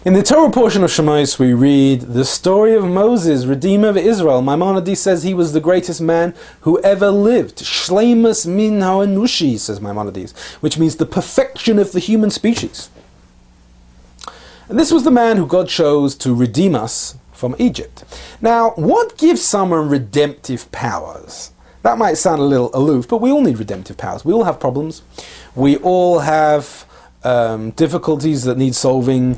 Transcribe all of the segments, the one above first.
In the Torah portion of Shemot, we read the story of Moses, Redeemer of Israel. Maimonides says he was the greatest man who ever lived. Shleimus min ha'enushi, says Maimonides, which means the perfection of the human species. And this was the man who God chose to redeem us from Egypt. Now, what gives someone redemptive powers? That might sound a little aloof, but we all need redemptive powers. We all have problems. We all have difficulties that need solving,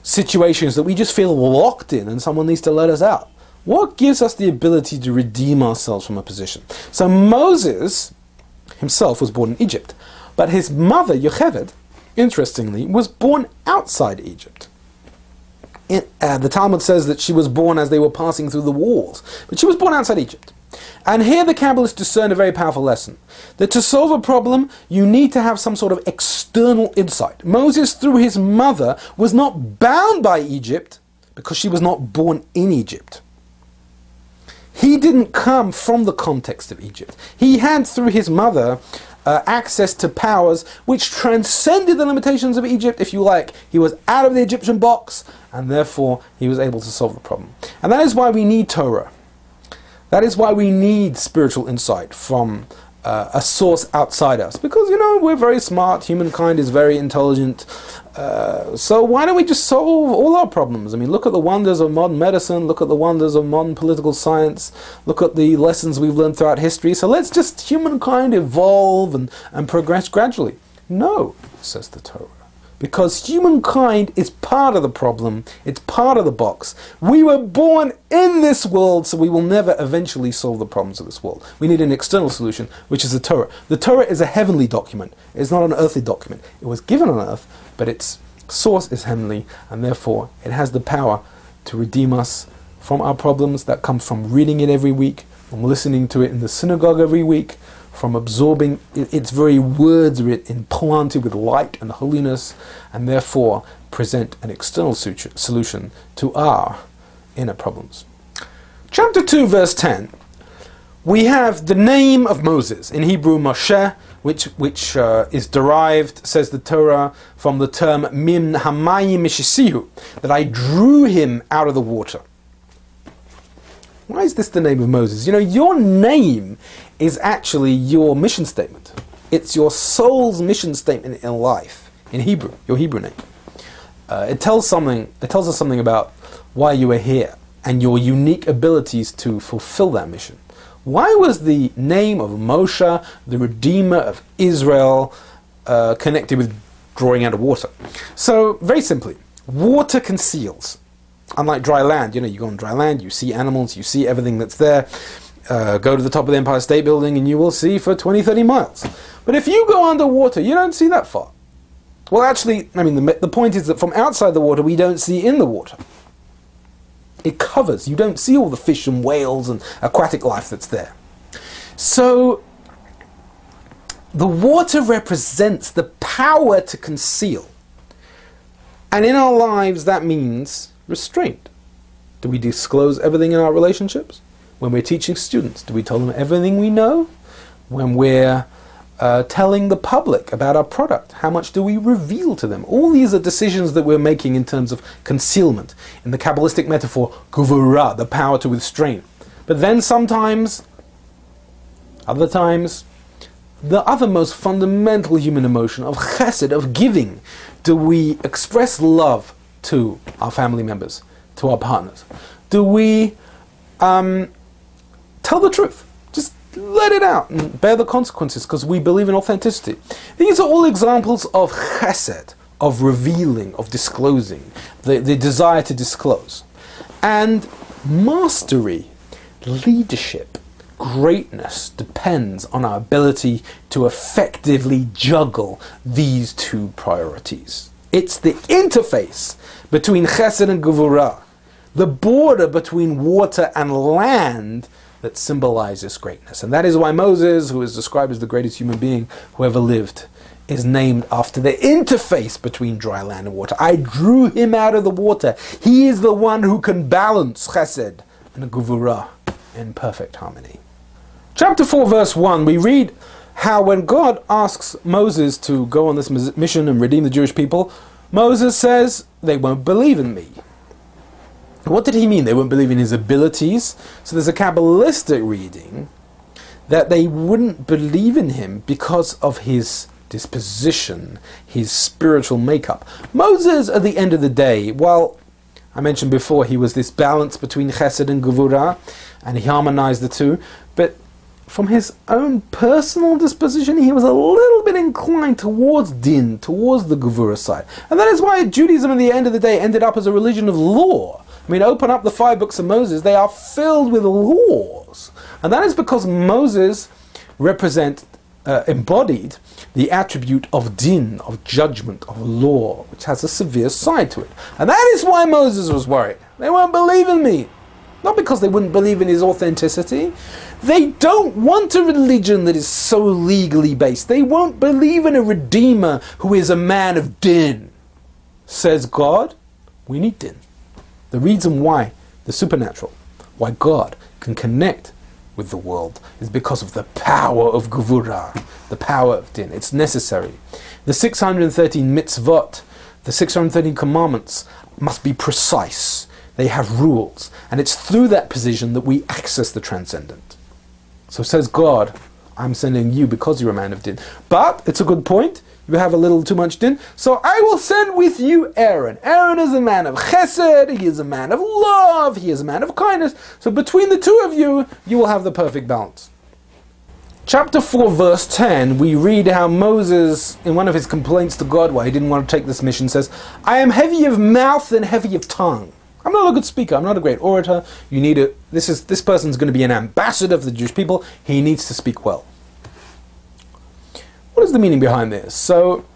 situations that we just feel locked in and someone needs to let us out. What gives us the ability to redeem ourselves from a position? So Moses himself was born in Egypt, but his mother, Yocheved, interestingly, was born outside Egypt. The Talmud says that she was born as they were passing through the walls, but she was born outside Egypt. And here the Kabbalists discern a very powerful lesson, that to solve a problem, you need to have some sort of external insight. Moses, through his mother, was not bound by Egypt because she was not born in Egypt. He didn't come from the context of Egypt. He had, through his mother, access to powers which transcended the limitations of Egypt, if you like. He was out of the Egyptian box, and therefore he was able to solve the problem. And that is why we need Torah. That is why we need spiritual insight from a source outside us. Because, we're very smart, humankind is very intelligent, so why don't we just solve all our problems? I mean, look at the wonders of modern medicine, look at the wonders of modern political science, look at the lessons we've learned throughout history, so let's just humankind evolve and progress gradually. No, says the Torah. Because humankind is part of the problem, it's part of the box. We were born in this world, so we will never eventually solve the problems of this world. We need an external solution, which is the Torah. The Torah is a heavenly document, it's not an earthly document. It was given on earth, but its source is heavenly, and therefore it has the power to redeem us from our problems that come from reading it every week, from listening to it in the synagogue every week, from absorbing its very words implanted with light and holiness, and therefore present an external solution to our inner problems. Chapter 2, verse 10, we have the name of Moses, in Hebrew Moshe, which is derived, says the Torah, from the term Min Hamayim Mishisihu, that I drew him out of the water. Why is this the name of Moses? Your name is actually your mission statement. It's your soul's mission statement in life, in Hebrew, your Hebrew name. It tells us something about why you are here and your unique abilities to fulfill that mission. Why was the name of Moshe, the Redeemer of Israel, connected with drawing out of water? So, very simply, water conceals. Unlike dry land, you go on dry land, you see animals, you see everything that's there. Go to the top of the Empire State Building and you will see for 20, 30 miles. But if you go underwater, you don't see that far. Well, actually, the point is that from outside the water, we don't see in the water. It covers. You don't see all the fish and whales and aquatic life that's there. So, the water represents the power to conceal. And in our lives, that means restraint. Do we disclose everything in our relationships? When we're teaching students, do we tell them everything we know? When we're telling the public about our product, how much do we reveal to them? All these are decisions that we're making in terms of concealment. In the Kabbalistic metaphor, guvura, the power to restrain. But then other times, the other most fundamental human emotion of chesed, of giving, do we express love to our family members, to our partners? Do we tell the truth? Just let it out and bear the consequences because we believe in authenticity. These are all examples of chesed, of revealing, of disclosing, the desire to disclose. And mastery, leadership, greatness depends on our ability to effectively juggle these two priorities. It's the interface between chesed and gevurah, the border between water and land, that symbolizes greatness. And that is why Moses, who is described as the greatest human being who ever lived, is named after the interface between dry land and water. I drew him out of the water. He is the one who can balance chesed and gevurah in perfect harmony. Chapter 4, verse 1, we read how when God asks Moses to go on this mission and redeem the Jewish people, Moses says they won't believe in me. What did he mean? They won't believe in his abilities? So there's a Kabbalistic reading that they wouldn't believe in him because of his disposition, his spiritual makeup. Moses, at the end of the day, while I mentioned before he was this balance between chesed and gevurah, and he harmonized the two, but from his own personal disposition, he was a little bit inclined towards din, towards the gevurah side. And that is why Judaism, at the end of the day, ended up as a religion of law. I mean, open up the 5 books of Moses, they are filled with laws. And that is because Moses embodied the attribute of din, of judgment, of law, which has a severe side to it. And that is why Moses was worried. They won't believe in me. Not because they wouldn't believe in his authenticity. They don't want a religion that is so legally based. They won't believe in a redeemer who is a man of din. Says God, we need din. The reason why the supernatural, why God can connect with the world, is because of the power of gevurah, the power of din. It's necessary. The 613 mitzvot, the 613 commandments must be precise. They have rules. And it's through that position that we access the transcendent. So says God, I'm sending you because you're a man of din. But, it's a good point, you have a little too much din, so I will send with you Aaron. Aaron is a man of chesed, he is a man of love, he is a man of kindness. So between the two of you, you will have the perfect balance. Chapter 4, verse 10, we read how Moses, in one of his complaints to God why he didn't want to take this mission, says, I am heavy of mouth and heavy of tongue. I'm not a good speaker, I'm not a great orator. You need a, this person's going to be an ambassador for the Jewish people. He needs to speak well. What is the meaning behind this? So,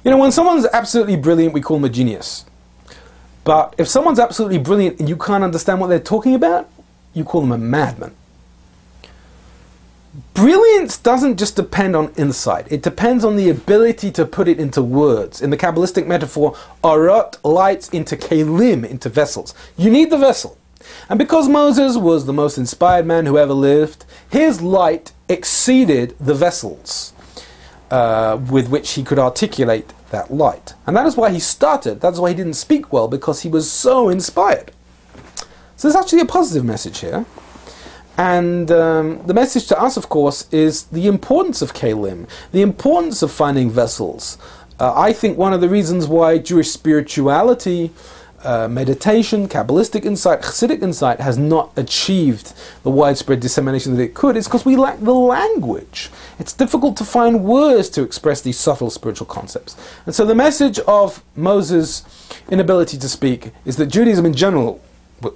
when someone's absolutely brilliant, we call them a genius. But if someone's absolutely brilliant and you can't understand what they're talking about, you call them a madman. Brilliance doesn't just depend on insight. It depends on the ability to put it into words. In the Kabbalistic metaphor, arot, lights into kelim, into vessels. You need the vessel. And because Moses was the most inspired man who ever lived, his light exceeded the vessels with which he could articulate that light. And that is why he stuttered. That's why he didn't speak well, because he was so inspired. So there's actually a positive message here. And the message to us, of course, is the importance of kelim, the importance of finding vessels. I think one of the reasons why Jewish spirituality, meditation, Kabbalistic insight, Chassidic insight has not achieved the widespread dissemination that it could is because we lack the language. It's difficult to find words to express these subtle spiritual concepts. And so the message of Moses' inability to speak is that Judaism in general,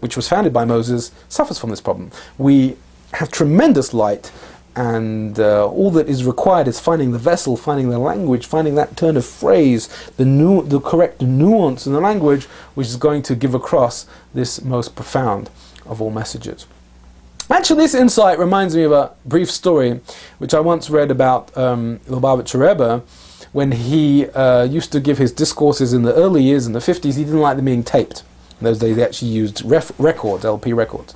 which was founded by Moses, suffers from this problem. We have tremendous light, and all that is required is finding the vessel, finding the language, finding that turn of phrase, the correct nuance in the language, which is going to give across this most profound of all messages. Actually, this insight reminds me of a brief story which I once read about Lubavitcher Rebbe. When he used to give his discourses in the early years, in the 50s, he didn't like them being taped. In those days they actually used records, LP records.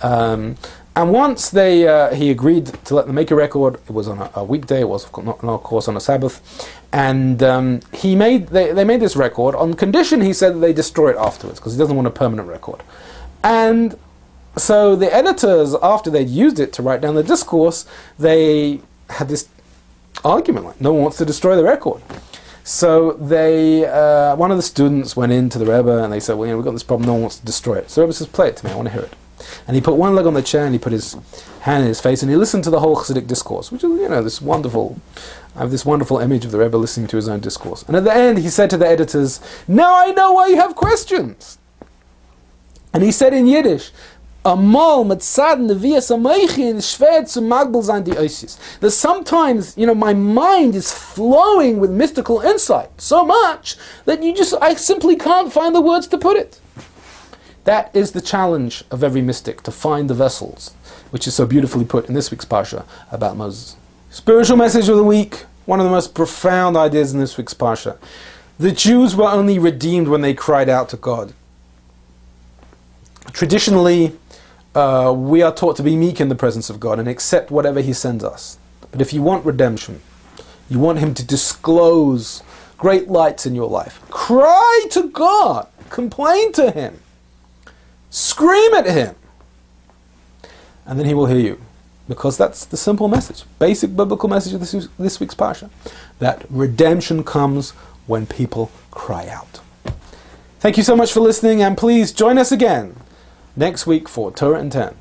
And once he agreed to let them make a record. It was on a weekday, it was not of course on a Sabbath. And they made this record on condition, he said, that they destroy it afterwards, because he doesn't want a permanent record. And so the editors, after they'd used it to write down the discourse, they had this argument, like no one wants to destroy the record. So one of the students went in to the Rebbe and they said, well, we've got this problem, no one wants to destroy it. So the Rebbe says, play it to me, I want to hear it. And he put one leg on the chair and he put his hand in his face and he listened to the whole Chassidic discourse, which is, this wonderful, I have this wonderful image of the Rebbe listening to his own discourse. And at the end he said to the editors, now I know why you have questions. And he said in Yiddish, that sometimes, my mind is flowing with mystical insight so much that I simply can't find the words to put it. That is the challenge of every mystic, to find the vessels, which is so beautifully put in this week's Parsha about Moses. Spiritual message of the week, one of the most profound ideas in this week's Parsha. The Jews were only redeemed when they cried out to God. Traditionally, we are taught to be meek in the presence of God and accept whatever He sends us. But if you want redemption, you want Him to disclose great lights in your life. Cry to God. Complain to Him. Scream at Him. And then He will hear you. Because that's the simple message, basic biblical message of this week's Parsha. That redemption comes when people cry out. Thank you so much for listening, and please join us again next week for Torah in 10.